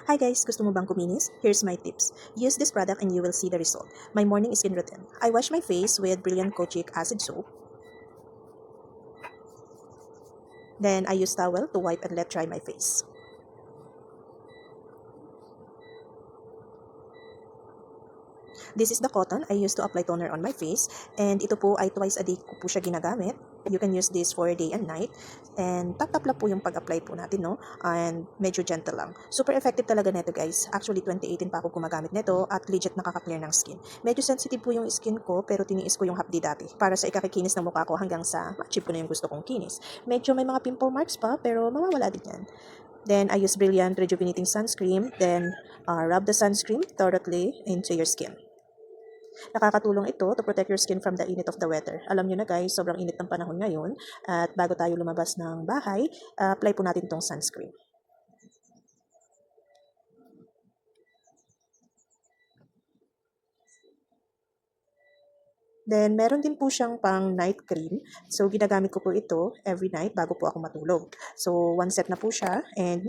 Hi guys, gusto mo bang kuminis? Here's my tips. Use this product and you will see the result. My morning skin routine. I wash my face with Brilliant Kojic acid soap. Then I use towel to wipe and let dry my face. This is the cotton I use to apply toner on my face. And ito po ay twice a day ko po siya ginagamit. You can use this for day and night. And tap-tap lang po yung pag-apply po natin, no? And medyo gentle lang. Super effective talaga neto guys. Actually, 2018 pa ako gumagamit neto at legit nakaka-clear ng skin. Medyo sensitive po yung skin ko pero tiniis ko yung hapdi dati. Para sa ikakikinis ng mukha ko hanggang sa ma-achieve ko na yung gusto kong kinis. Medyo may mga pimple marks pa pero mawawala din yan. Then I use Brilliant Rejuvenating Sunscreen. Then rub the sunscreen thoroughly into your skin. Nakakatulong ito to protect your skin from the init of the weather. Alam nyo na guys, sobrang init ng panahon ngayon. At bago tayo lumabas ng bahay, apply po natin itong sunscreen. Then, meron din po siyang pang night cream. So, ginagamit ko po ito every night bago po ako matulog. So, one set na po siya. And